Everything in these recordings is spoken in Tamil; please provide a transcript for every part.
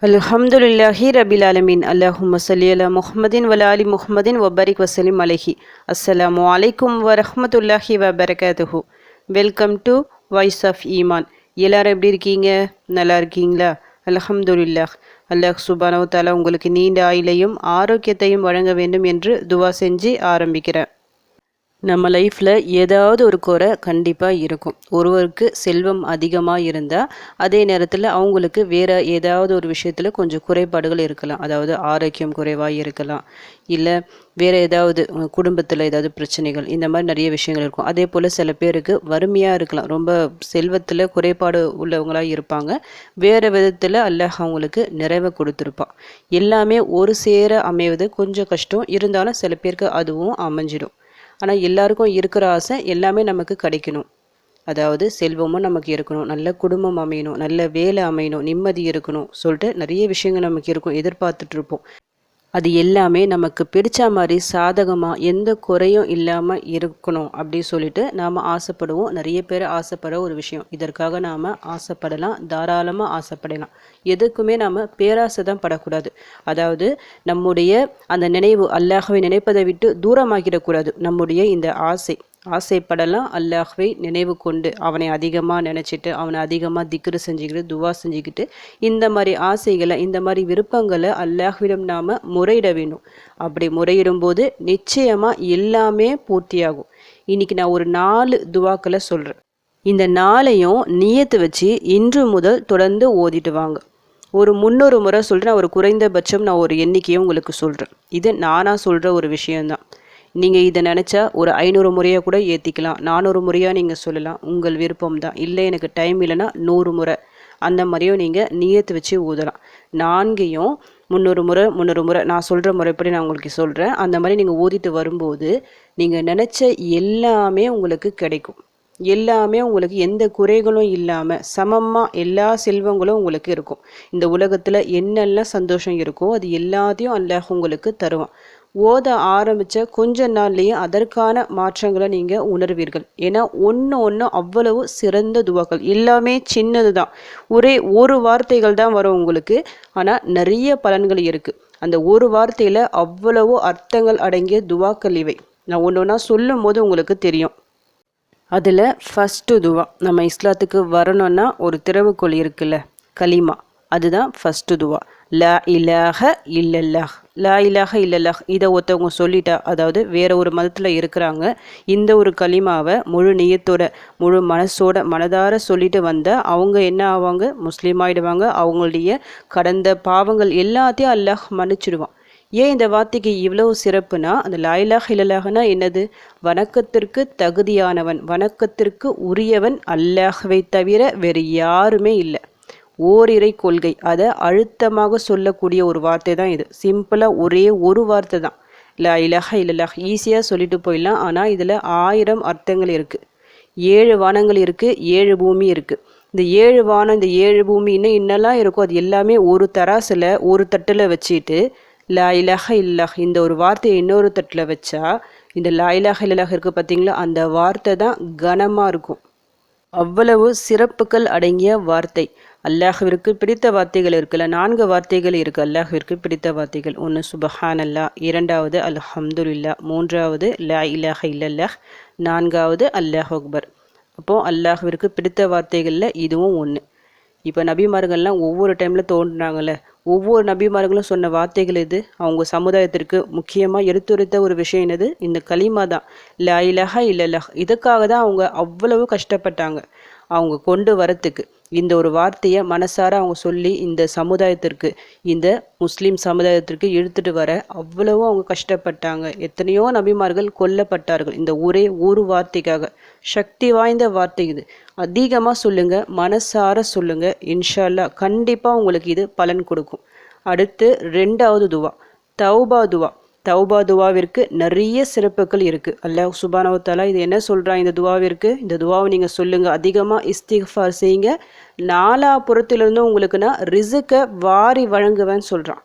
அல்ஹம்துலில்லாஹி ரபில் ஆலமீன். அல்லாஹும்ம ஸல்லி அலா முஹம்மதின் வல ஆலி முஹம்மதின் வபரிக் வசலிம் அலைஹி. அஸ்ஸலாமு அலைக்கும் வரஹ்மத்துல்லாஹி வபரகாத்துஹு. வெல்கம் டு வாய்ஸ் ஆஃப் ஈமான். எல்லாரும் எப்படி இருக்கீங்க? நல்லா இருக்கீங்களா? அல்ஹம்துலில்லாஹ். அல்லாஹ் சுப்ஹானஹு வ தஆலா உங்களுக்கு நீண்ட ஆயுளையும் ஆரோக்கியத்தையும் வழங்க வேண்டும் என்று துவா செஞ்சு ஆரம்பிக்கிறேன். நம்ம லைஃப்பில் ஏதாவது ஒரு குறை கண்டிப்பாக இருக்கும். ஒருவருக்கு செல்வம் அதிகமாக இருந்தால் அதே நேரத்தில் அவங்களுக்கு வேறு ஏதாவது ஒரு விஷயத்தில் கொஞ்சம் குறைபாடுகள் இருக்கலாம். அதாவது ஆரோக்கியம் குறைவாக இருக்கலாம், இல்லை வேறு ஏதாவது குடும்பத்தில் ஏதாவது பிரச்சனைகள், இந்த மாதிரி நிறைய விஷயங்கள் இருக்கும். அதே போல் சில பேருக்கு வறுமையாக இருக்கலாம், ரொம்ப செல்வத்தில் குறைபாடு உள்ளவங்களாக இருப்பாங்க. வேறு விதத்தில் அல்லாஹ் அவங்களுக்கு நிறைவை கொடுத்துருப்பான். எல்லாமே ஒரு சேர அமைவது கொஞ்சம் கஷ்டம், இருந்தாலும் சில பேருக்கு அதுவும் அமைஞ்சிடும். ஆனால் எல்லாருக்கும் இருக்கிற ஆசை எல்லாமே நமக்கு கிடைக்கணும். அதாவது செல்வமும் நமக்கு இருக்கணும், நல்ல குடும்பம் அமையணும், நல்ல வேலை அமையணும், நிம்மதி இருக்கணும் சொல்லிட்டு நிறைய விஷயங்கள் நமக்கு இருக்கும், எதிர்பார்த்துட்டு இருப்போம். அது எல்லாமே நமக்கு பிடிச்ச மாதிரி சாதகமாக எந்த குறையும் இல்லாமல் இருக்கணும் அப்படின்னு சொல்லிட்டு நாம் ஆசைப்படுவோம். நிறைய பேர் ஆசைப்படுற ஒரு விஷயம். இதற்காக நாம் ஆசைப்படலாம், தாராளமாக ஆசைப்படலாம். எதுக்குமே நாம் பேராசை தான் படக்கூடாது. அதாவது நம்முடைய அந்த நினைவு அல்லாஹ்வை நினைப்பதை விட்டு தூரமாகிடக்கூடாது. நம்முடைய இந்த ஆசைப்படலாம், அல்லாஹ்வை நினைவு கொண்டு அவனை அதிகமாக நினச்சிட்டு அவனை அதிகமாக திக்ரு செஞ்சுக்கிட்டு துவா செஞ்சுக்கிட்டு இந்த மாதிரி ஆசைகளை, இந்த மாதிரி விருப்பங்களை அல்லாஹ்விடம் நாம் முறையிட வேணும். அப்படி முறையிடும்போது நிச்சயமாக எல்லாமே பூர்த்தியாகும். இன்றைக்கி நான் ஒரு 4 துவாக்களை சொல்கிறேன். இந்த 4ஐயும் நியத்து வச்சு இன்று முதல் தொடர்ந்து ஓதிட்டு வாங்க. ஒரு 300 முறை சொல்கிறேன். ஒரு குறைந்தபட்சம் நான் ஒரு எண்ணிக்கையும் உங்களுக்கு சொல்கிறேன். இது நானாக சொல்கிற ஒரு விஷயந்தான். நீங்கள் இதை நினச்சா ஒரு 500 முறையாக கூட ஏற்றிக்கலாம், 400 முறையாக நீங்கள் சொல்லலாம், உங்கள் விருப்பம் தான். இல்லை எனக்கு டைம் இல்லைன்னா 100 முறை அந்த மாதிரியும் நீங்கள் நியத்து வச்சு ஊதலாம். 4ஐயும் 300 முறை நான் சொல்கிற முறைப்படி நான் உங்களுக்கு சொல்கிறேன். அந்த மாதிரி நீங்கள் ஊதிட்டு வரும்போது நீங்கள் நினச்ச எல்லாமே உங்களுக்கு கிடைக்கும். எல்லாமே உங்களுக்கு எந்த குறைகளும் இல்லாமல் சமமாக எல்லா செல்வங்களும் உங்களுக்கு இருக்கும். இந்த உலகத்தில் என்னெல்லாம் சந்தோஷம் இருக்கோ அது எல்லாத்தையும் அல்லாஹ் உங்களுக்கு தருவான். ஓத ஆரம்பித்த கொஞ்ச நாள்லேயே அதற்கான மாற்றங்களை நீங்கள் உணர்வீர்கள். ஏன்னா ஒன்று அவ்வளவு சிறந்த துவாக்கள், எல்லாமே சின்னது தான். ஒரே ஒரு வார்த்தைகள் தான் வரும் உங்களுக்கு, ஆனால் நிறைய பலன்கள் இருக்குது. அந்த ஒரு வார்த்தையில் அவ்வளவு அர்த்தங்கள் அடங்கிய துவாக்கள் இவை. நான் ஒன்று ஒன்றா சொல்லும் போது உங்களுக்கு தெரியும். அதில் ஃபஸ்ட்டு துவா, நம்ம இஸ்லாத்துக்கு வரணும்னா ஒரு திறவுகோல் இருக்குல்ல, கலிமா, அதுதான் ஃபஸ்ட்டு துவா. லா இலாஹ இல்லல்லாஹ். லா இலாஹ இல்லல்லாஹ் இதை ஒருத்தவங்க சொல்லிட்டா, அதாவது வேற ஒரு மதத்தில் இருக்கிறாங்க, இந்த ஒரு கலிமாவை முழு நியத்தோட முழு மனதார சொல்லிட்டு வந்தால் அவங்க என்ன ஆவாங்க? முஸ்லீம் ஆகிடுவாங்க. அவங்களுடைய கடந்த பாவங்கள் எல்லாத்தையும் அல்லாஹ் மன்னிச்சிடுவான். ஏன் இந்த வார்த்தைக்கு இவ்வளவு சிறப்புனா, அந்த லா இலாஹ இல்லல்லாஹ்னா என்னது? வணக்கத்திற்கு தகுதியானவன், வணக்கத்திற்கு உரியவன் அல்லாஹ்வை தவிர வேறு யாருமே இல்லை. ஓரிரை கொள்கை, அதை அழுத்தமாக சொல்லக்கூடிய ஒரு வார்த்தை தான் இது. சிம்பிளாக ஒரே ஒரு வார்த்தை தான், லா இலாஹ இல்லல்லாஹ். ஈஸியாக சொல்லிட்டு போயிடலாம். ஆனால் இதில் 1000 அர்த்தங்கள் இருக்குது. 7 வானங்கள் இருக்குது, 7 பூமி இருக்குது. இந்த 7 வானம், இந்த 7 பூமி இன்னும் என்னெல்லாம் இருக்கோ அது எல்லாமே ஒரு தராசில் ஒரு தட்டில் வச்சுட்டு லா இலாஹ இல்லல்லாஹ் இந்த ஒரு வார்த்தையை இன்னொரு தட்டில் வச்சா, இந்த லா இலாஹ இல்லல்லாஹ் இருக்குது பார்த்தீங்களா, அந்த வார்த்தை தான் கனமாக இருக்கும். அவ்வளவு சிறப்புகள் அடங்கிய வார்த்தை. அல்லாஹ்விற்கு பிடித்த வார்த்தைகள் இருக்குல்ல, 4 வார்த்தைகள் இருக்குது அல்லாஹ்விற்கு பிடித்த வார்த்தைகள். ஒன்று சுபஹானல்லா, 2வது அல்ஹம்துலில்லாஹ், 3வது லா இலாஹ இல்லல்லாஹ், 4வது அல்லாஹ் அக்பர். அப்போது அல்லாஹ்விற்கு பிடித்த வார்த்தைகளில் இதுவும் ஒன்று. இப்போ நபிமார்கள்லாம் ஒவ்வொரு டைமில் தோன்றுனாங்கல்ல, ஒவ்வொரு நபிமார்களும் சொன்ன வார்த்தைகள் இது. அவங்க சமுதாயத்திற்கு முக்கியமாக எடுத்துரைத்த ஒரு விஷயம் என்னது? இந்த கலிமா தான், லா இலாஹ இல்லல்லாஹ். இதுக்காக தான் அவங்க அவ்வளவு கஷ்டப்பட்டாங்க. அவங்க கொண்டு வரத்துக்கு இந்த ஒரு வார்த்தையை மனசார அவங்க சொல்லி இந்த சமுதாயத்திற்கு, இந்த முஸ்லீம் சமுதாயத்திற்கு இழுத்துட்டு வர அவ்வளவோ அவங்க கஷ்டப்பட்டாங்க. எத்தனையோ நபிமார்கள் கொல்லப்பட்டார்கள் இந்த ஒரே ஒரு வார்த்தைக்காக. சக்தி வாய்ந்த வார்த்தை இது. அதிகமாக சொல்லுங்கள், மனசார சொல்லுங்கள். இன்ஷா அல்லாஹ் கண்டிப்பாக உங்களுக்கு இது பலன் கொடுக்கும். அடுத்து 2வது துவா, தௌபா துவா. தௌபா துவாவிற்கு நிறைய சிறப்புகள் இருக்குது. அல்லாஹ் சுப்ஹானஹு வ தஆலா இது என்ன சொல்கிறான் இந்த துவாவிற்கு? இந்த துவாவை நீங்கள் சொல்லுங்கள், அதிகமாக இஸ்திக்ஃபார் செய்யுங்க. 4 புறத்திலிருந்தும் உங்களுக்கு நான் ரிசுக்கை வாரி வழங்குவேன்னு சொல்கிறான்.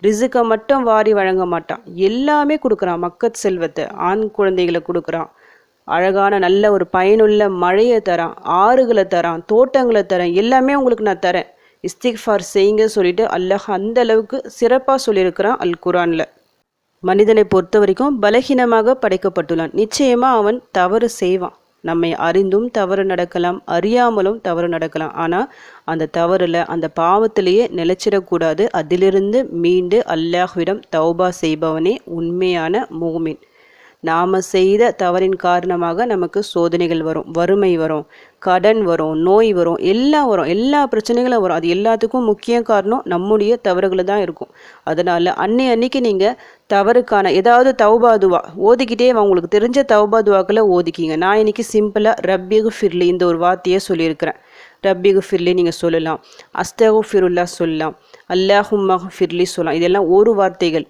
ரிசுக்கை மட்டும் வாரி வழங்க மாட்டான், எல்லாமே கொடுக்குறான். மக்கள் செல்வத்தை, ஆண் குழந்தைகளை கொடுக்குறான், அழகான நல்ல ஒரு பயனுள்ள மழையை தரான், ஆறுகளை தரான், தோட்டங்களை தரேன், எல்லாமே உங்களுக்கு நான் தரேன். இஸ்திக்ஃபார் செய்யுங்க சொல்லிட்டு அல்லாஹ் அந்த அளவுக்கு சிறப்பாக சொல்லியிருக்கிறான் அல் குரானில். மனிதனை பொறுத்த வரைக்கும் பலகீனமாக படைக்கப்பட்டுள்ளான். நிச்சயமாக அவன் தவறு செய்வான். நம்மை அறிந்தும் தவறு நடக்கலாம், அறியாமலும் தவறு நடக்கலாம். ஆனால் அந்த தவறில் அந்த பாவத்திலேயே நிலைச்சிடக்கூடாது. அதிலிருந்து மீண்டு அல்லாஹ்விடம் தௌபா செய்பவனே உண்மையான மூமின். நாம் செய்த தவறின் காரணமாக நமக்கு சோதனைகள் வரும், வறுமை வரும், கடன் வரும், நோய் வரும், எல்லாம் வரும், எல்லா பிரச்சனைகளும் வரும். அது எல்லாத்துக்கும் முக்கிய காரணம் நம்முடைய தவறுகள் தான் இருக்கும். அதனால் அன்னைக்கு நீங்கள் தவறுக்கான ஏதாவது தௌபா துவா ஓதிக்கிட்டே உங்களுக்கு தெரிஞ்ச தௌபா துவாக்களை ஓதிக்கிங்க. நான் இன்னைக்கு சிம்பிளாக ரப்பிகு ஃபிர்லி இந்த ஒரு வார்த்தையே சொல்லியிருக்கிறேன். ரப்பிகு ஃபிர்லி நீங்கள் சொல்லலாம், அஸ்தகு ஃபிருல்லா சொல்லலாம், அல்லாஹும்மஹ் ஃபிர்லி சொல்லலாம். இதெல்லாம் ஒரு வார்த்தைகள்.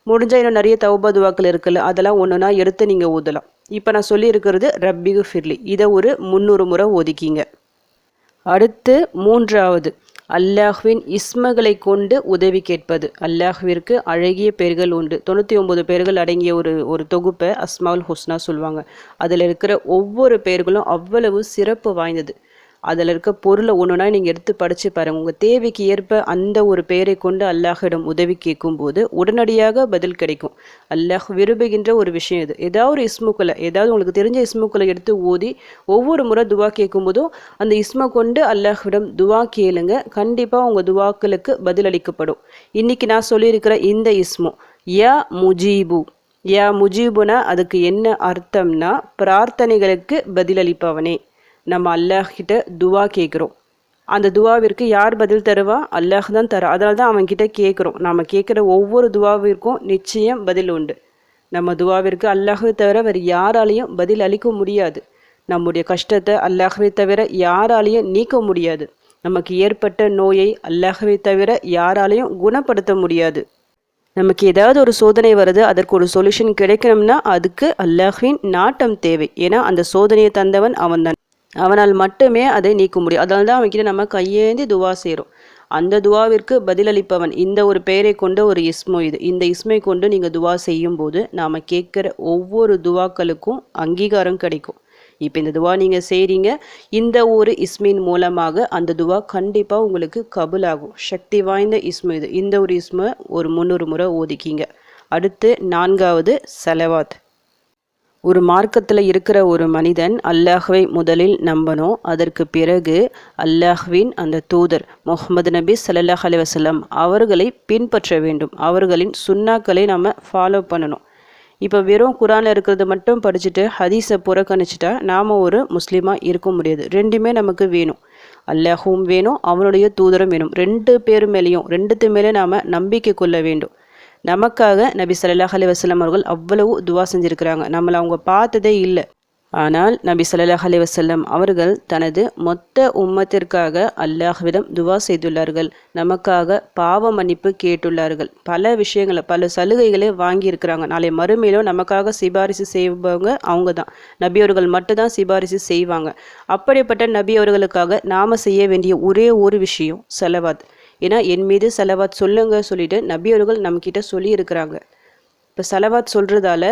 முடிஞ்சால் இன்னும் நிறைய தௌபா துவாக்கள் இருக்குல்ல, அதெல்லாம் ஒன்றுனா எடுத்து நீங்கள் ஊதலாம். இப்போ நான் சொல்லியிருக்கிறது ரப்பிகு ஃபிர்லி. இதை ஒரு 300 முறை ஒதுக்கிங்க. அடுத்து 3வது அல்லாஹ்வின் இஸ்மகளை கொண்டு உதவி கேட்பது. அல்லாஹ்விற்கு அழகிய பெயர்கள் உண்டு. 99 பெயர்கள் அடங்கிய ஒரு தொகுப்பை அஸ்மாவுல் ஹுஸ்னா சொல்லுவாங்க. அதில் இருக்கிற ஒவ்வொரு பெயர்களும் அவ்வளவு சிறப்பு வாய்ந்தது. அதில் இருக்க பொருளை ஒன்றுனா நீங்கள் எடுத்து படித்து பாருங்கள். உங்கள் தேவைக்கு ஏற்ப அந்த ஒரு பெயரை கொண்டு அல்லாஹிடம் உதவி கேட்கும்போது உடனடியாக பதில் கிடைக்கும். அல்லாஹ் விரும்புகின்ற ஒரு விஷயம் இது. ஏதாவது ஒரு இஸ்முக்களை, ஏதாவது உங்களுக்கு தெரிஞ்ச இஸ்முக்களை எடுத்து ஓதி ஒவ்வொரு முறை துவா கேட்கும்போதும் அந்த இஸ்மை கொண்டு அல்லாஹிடம் துவா கேளுங்க. கண்டிப்பாக உங்கள் துவாக்களுக்கு பதில் அளிக்கப்படும். இன்றைக்கி நான் சொல்லியிருக்கிற இந்த இஸ்மு யா முஜீபு. யா முஜீபுனா அதுக்கு என்ன அர்த்தம்னா பிரார்த்தனைகளுக்கு பதிலளிப்பவனே. நம்ம அல்லாஹ்கிட்ட துவா கேட்குறோம். அந்த துவாவிற்கு யார் பதில் தருவா? அல்லாஹ் தான் தர. அதனால தான் அவன்கிட்ட கேட்குறோம். நம்ம கேட்குற ஒவ்வொரு துவாவிற்கும் நிச்சயம் பதில் உண்டு. நம்ம துவாவிற்கு அல்லாஹ்வை தவிர வேறு யாராலையும் பதில் அளிக்க முடியாது. நம்முடைய கஷ்டத்தை அல்லாஹ்வை தவிர யாராலையும் நீக்க முடியாது. நமக்கு ஏற்பட்ட நோயை அல்லாஹ்வை தவிர யாராலையும் குணப்படுத்த முடியாது. நமக்கு ஏதாவது ஒரு சோதனை வருது, அதற்கு ஒரு சொல்யூஷன் கிடைக்கணும்னா அதுக்கு அல்லாஹ்வின் நாட்டம் தேவை. ஏன்னா அந்த சோதனையை தந்தவன் அவன்தான். அவனால் மட்டுமே அதை நீக்க முடியும். அதனால தான் அவன்கிட்ட நம்ம கையேந்தி துவா செய்கிறோம். அந்த துவாவிற்கு பதிலளிப்பவன் இந்த ஒரு பெயரை கொண்ட ஒரு இஸ்மோ இது. இந்த இஸ்மை கொண்டு நீங்கள் துவா செய்யும்போது நாம் கேட்குற ஒவ்வொரு துவாக்களுக்கும் அங்கீகாரம் கிடைக்கும். இப்போ இந்த துவா நீங்கள் செய்கிறீங்க, இந்த ஒரு இஸ்மின் மூலமாக அந்த துவா கண்டிப்பாக உங்களுக்கு கபுலாகும். சக்தி வாய்ந்த இஸ்மு இது. இந்த ஒரு இஸ்மை ஒரு 300 முறை ஓதிக்கிங்க. அடுத்து 4வது சலவாத். ஒரு மார்க்கத்தில் இருக்கிற ஒரு மனிதன் அல்லாஹ்வை முதலில் நம்பணும். அதற்கு பிறகு அல்லாஹ்வின் அந்த தூதர் முஹம்மது நபி ஸல்லல்லாஹு அலைஹி வஸல்லம் அவர்களை பின்பற்ற வேண்டும். அவர்களின் சுன்னாக்களை நம்ம ஃபாலோ பண்ணணும். இப்போ வெறும் குரானில் இருக்கிறத மட்டும் படிச்சுட்டு ஹதீஸை புறக்கணிச்சிட்டா நாம் ஒரு முஸ்லீமாக இருக்க முடியாது. ரெண்டுமே நமக்கு வேணும். அல்லாஹும் வேணும், அவனுடைய தூதரும் வேணும். 2 பேர் மேலேயும் 2 மேலே நாம் நம்பிக்கை கொள்ள வேண்டும். நமக்காக நபி ஸல்லல்லாஹு அலைஹி வஸல்லம் அவர்கள் அவ்வளவு துவா செஞ்சுருக்கிறாங்க. நம்மளை அவங்க பார்த்ததே இல்லை. ஆனால் நபி ஸல்லல்லாஹு அலைஹி வஸல்லம் அவர்கள் தனது மொத்த உம்மத்திற்காக அல்லாஹ்விடம் துவா செய்துள்ளார்கள். நமக்காக பாவ மன்னிப்பு கேட்டுள்ளார்கள். பல விஷயங்களை, பல சலுகைகளை வாங்கியிருக்கிறாங்க. நாளை மறுமையிலும் நமக்காக சிபாரிசு செய்பவங்க அவங்க தான். நபி அவர்கள் மட்டும்தான் சிபாரிசு செய்வாங்க. அப்படிப்பட்ட நபி அவர்களுக்காக நாம் செய்ய வேண்டிய ஒரே ஒரு விஷயம் சலவாத். ஏன்னா என் மீது சலவாத் சொல்லுங்க சொல்லிட்டு நபி அவர்கள் நம்மக்கிட்ட சொல்லி இருக்கிறாங்க. இப்போ சலவாத் சொல்கிறதால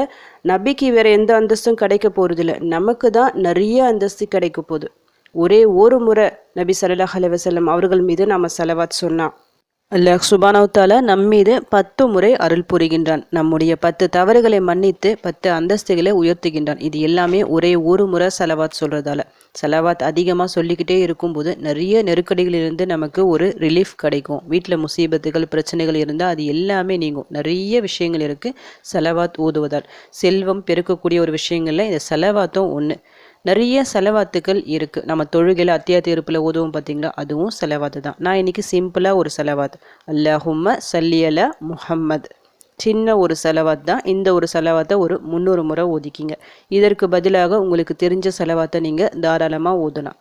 நபிக்கு வேறு எந்த அந்தஸ்தும் கிடைக்க போகிறதில்ல, நமக்கு தான் நிறைய அந்தஸ்து கிடைக்க போகுது. ஒரே ஒரு முறை நபி ஸல்லல்லாஹு அலைஹி வஸல்லம் அவர்கள் மீது நம்ம சலவாத் சொன்னால் அல்லாஹ் சுப்ஹானஹு வ தஆலா நம்மீது 10 முறை அருள் புரிகின்றான். நம்முடைய 10 தவறுகளை மன்னித்து 10 அந்தஸ்துகளை உயர்த்துகின்றான். இது எல்லாமே ஒரே ஒரு முறை சலவாத் சொல்கிறதால. சலவாத் அதிகமாக சொல்லிக்கிட்டே இருக்கும்போது நிறைய நெருக்கடிகளிலிருந்து நமக்கு ஒரு ரிலீஃப் கிடைக்கும். வீட்டில் முசீபத்துகள் பிரச்சனைகள் இருந்தால் அது எல்லாமே நீங்கும். நிறைய விஷயங்கள் இருக்குது சலவாத் ஓதுவதால். செல்வம் பெருக்கக்கூடிய ஒரு விஷயங்களில் இந்த சலவாத்தும் ஒன்று. நிறைய செலவாத்துக்கள் இருக்குது. நம்ம தொழுகையில் அத்தியா தீர்ப்பில் ஓதுவோம் பார்த்தீங்களா, அதுவும் செலவாத்து தான். நான் இன்றைக்கி சிம்பிளாக ஒரு செலவாத் அல்லாஹும்ம ஸல்லி அலா முஹம்மத், சின்ன ஒரு செலவாத் தான். இந்த ஒரு செலவாத்தை ஒரு 300 முறை ஓதிக்கிங்க. இதற்கு பதிலாக உங்களுக்கு தெரிஞ்ச செலவாத்தை நீங்கள் தாராளமாக ஓதலாம்.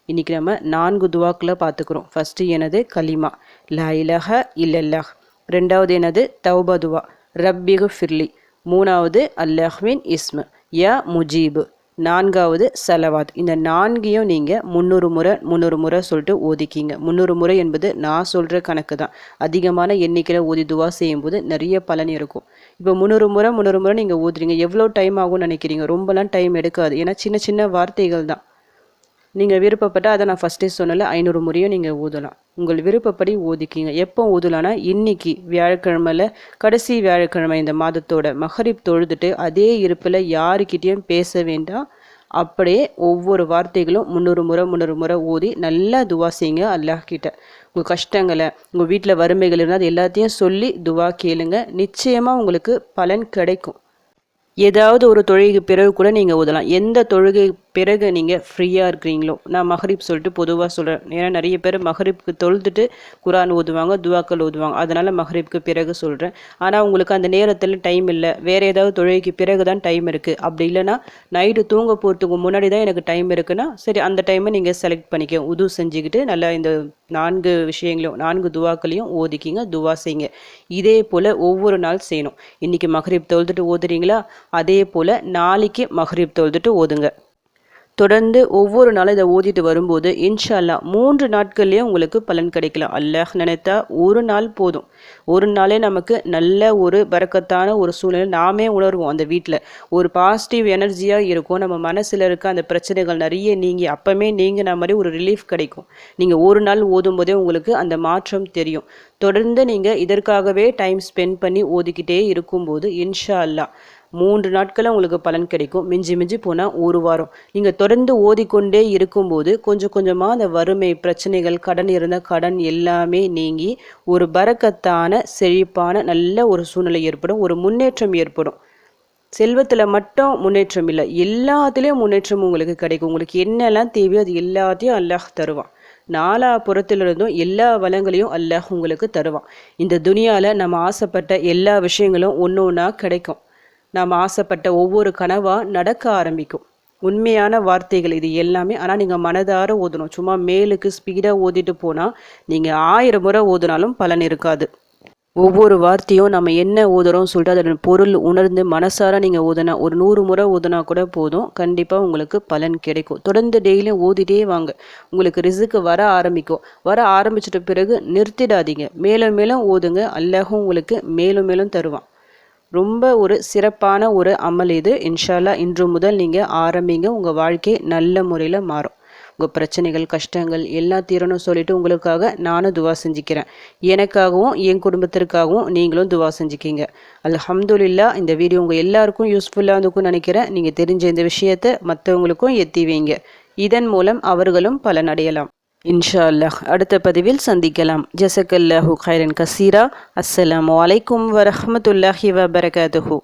இன்றைக்கி நம்ம 4 துவாக்களை பார்த்துக்குறோம். ஃபஸ்ட்டு எனது கலிமா லா இலாஹ இல்லல்லாஹ். 2வது எனது தௌபா துவா ரப்பிகு ஃபிர்லி. 3வது அல்லாஹ்வின் இஸ்மு யா முஜீபு. 4வது சலவாத். இந்த 4ஐயும் நீங்கள் 300 முறை சொல்லிட்டு ஓதிக்கிங்க. 300 முறை என்பது நான் சொல்கிற கணக்கு தான். அதிகமான எண்ணிக்கையில் ஓதி துவா செய்யும்போது நிறைய பலன் இருக்கும். இப்போ 300 முறை நீங்கள் ஓதுறீங்க, எவ்வளோ டைம் ஆகும்னு நினைக்கிறீங்க? ரொம்பலாம் டைம் எடுக்காது. ஏன்னா சின்ன சின்ன வார்த்தைகள் தான். நீங்கள் விருப்பப்பட்டால் அதை நான் ஃபஸ்ட்டே சொன்னல 500 முறையும் நீங்கள் ஊதலாம். உங்கள் விருப்பப்படி ஓதிக்கிங்க. எப்போ ஊதலான்னா இன்னைக்கு வியாழக்கிழமையில் கடைசி வியாழக்கிழமை இந்த மாதத்தோட மகரிப் தொழுதுட்டு அதே இருப்பில் யாருக்கிட்டேயும் பேச வேண்டாம். அப்படியே ஒவ்வொரு வார்த்தைகளும் 300 முறை ஓதி நல்லா துவா செய்யுங்க அல்லாஹ் கிட்ட. உங்கள் கஷ்டங்களை, உங்கள் வீட்டில் வறுமைகள் இருந்தால் அது எல்லாத்தையும் சொல்லி துவா கேளுங்க. நிச்சயமாக உங்களுக்கு பலன் கிடைக்கும். ஏதாவது ஒரு தொழுகைக்கு பிறகு கூட நீங்கள் ஓதலாம். எந்த தொழுகை பிறகு நீங்கள் ஃப்ரீயாக இருக்கிறீங்களோ, நான் மகரிப் சொல்லிட்டு பொதுவாக சொல்கிறேன். ஏன்னா நிறைய பேர் மகரிப்க்கு தொழுதுட்டு குரான் ஓதுவாங்க, துவாக்கள் ஓதுவாங்க. அதனால் மகரிப்க்கு பிறகு சொல்கிறேன். ஆனால் உங்களுக்கு அந்த நேரத்தில் டைம் இல்லை, வேறு ஏதாவது தொழுகைக்கு பிறகு தான் டைம் இருக்குது. அப்படி இல்லைன்னா நைட்டு தூங்க போகிறதுக்கு முன்னாடி தான் எனக்கு டைம் இருக்குன்னா சரி அந்த டைமை நீங்கள் செலக்ட் பண்ணிக்க. உது செஞ்சுக்கிட்டு நல்லா இந்த 4 விஷயங்களையும் 4 துவாக்களையும் ஓதிக்கிங்க, துவா செய்யுங்க. இதே போல் ஒவ்வொரு நாள் செய்யணும். இன்றைக்கி மகரிப் தொழுதுட்டு ஓதுறீங்களா, அதே போல் நாளைக்கு மகரிப் தொழுதுட்டு ஓதுங்க. தொடர்ந்து ஒவ்வொரு நாளும் இதை ஓதிட்டு வரும்போது இன்ஷா அல்லாஹ் 3 நாட்கள்லேயே உங்களுக்கு பலன் கிடைக்கலாம். அல்லாஹ் நினைத்தா ஒரு நாள் போதும். ஒரு நாளே நமக்கு நல்ல ஒரு பரக்கத்தான ஒரு சூழ்நிலை நாமே உணர்வோம். அந்த வீட்டில் ஒரு பாசிட்டிவ் எனர்ஜியாக இருக்கும். நம்ம மனசில் இருக்க அந்த பிரச்சனைகள் நிறைய நீங்கி அப்போமே நீங்கின மாதிரி ஒரு ரிலீஃப் கிடைக்கும். நீங்கள் ஒரு நாள் ஓதும் போதே உங்களுக்கு அந்த மாற்றம் தெரியும். தொடர்ந்து நீங்கள் இதற்காகவே டைம் ஸ்பெண்ட் பண்ணி ஓதிக்கிட்டே இருக்கும்போது இன்ஷா அல்லாஹ் 3 நாட்களும் உங்களுக்கு பலன் கிடைக்கும். மிஞ்சி மிஞ்சி போனால் ஒரு வாரம். நீங்கள் தொடர்ந்து ஓதிக்கொண்டே இருக்கும்போது கொஞ்சம் கொஞ்சமாக அந்த வறுமை பிரச்சனைகள், கடன் இருந்த கடன் எல்லாமே நீங்கி ஒரு பரக்கத்தான செழிப்பான நல்ல ஒரு சூழ்நிலை ஏற்படும். ஒரு முன்னேற்றம் ஏற்படும். செல்வத்தில் மட்டும் முன்னேற்றம் இல்லை, எல்லாத்துலேயும் முன்னேற்றம் உங்களுக்கு கிடைக்கும். உங்களுக்கு என்னெல்லாம் தேவையோ அது எல்லாத்தையும் அல்லாஹ் தருவான். நாலாபுறத்திலிருந்தும் எல்லா வளங்களையும் அல்லாஹ் உங்களுக்கு தருவான். இந்த துனியாவில் நம்ம ஆசைப்பட்ட எல்லா விஷயங்களும் ஒன்று ஒன்றா கிடைக்கும். நாம் ஆசைப்பட்ட ஒவ்வொரு கனவாக நடக்க ஆரம்பிக்கும். உண்மையான வார்த்தைகள் இது எல்லாமே. ஆனால் நீங்கள் மனதார ஓதணும். சும்மா மேலுக்கு ஸ்பீடாக ஓதிட்டு போனால் நீங்கள் 1000 முறை ஓதுனாலும் பலன் இருக்காது. ஒவ்வொரு வார்த்தையும் நம்ம என்ன ஓதுறோம்னு சொல்லிட்டு அதோட பொருள் உணர்ந்து மனசார நீங்கள் ஓதுனா ஒரு 100 முறை ஓதுனா கூட போதும். கண்டிப்பாக உங்களுக்கு பலன் கிடைக்கும். தொடர்ந்து டெய்லியும் ஓதிட்டே வாங்க. உங்களுக்கு ரிசுக்கு வர ஆரம்பிக்கும். வர ஆரம்பிச்சிட்ட பிறகு நிறுத்திடாதீங்க. மேலும் மேலும் ஓதுங்க. அல்லாஹும் உங்களுக்கு மேலும் மேலும் தருவான். ரொம்ப ஒரு சிறப்பான ஒரு அமல் இது. இன்ஷா அல்லாஹ் இன்று முதல் நீங்கள் ஆரம்பிங்க. உங்கள் வாழ்க்கை நல்ல முறையில் மாறும். உங்கள் பிரச்சனைகள் கஷ்டங்கள் எல்லாம் தீரணும் சொல்லிட்டு உங்களுக்காக நானும் துவா செஞ்சுக்கிறேன். எனக்காகவும் என் குடும்பத்திற்காகவும் நீங்களும் துவா செஞ்சுக்கிங்க. அல்ஹம்துலில்லாஹ். இந்த வீடியோ உங்கள் எல்லாருக்கும் யூஸ்ஃபுல்லாக இருக்கும்னு நினைக்கிறேன். நீங்கள் தெரிஞ்ச இந்த விஷயத்தை மற்றவங்களுக்கும் எத்தி வைங்க. இதன் மூலம் அவர்களும் பலனடையலாம். இன்ஷா அல்லாஹ் அடுத்த பதிவில் சந்திக்கலாம். ஜஸக்கல்லாஹு கைரன் கசீரா. அஸ்ஸலாமு அலைக்கும் வரஹ்மத்துல்லாஹி வபரகாத்துஹு.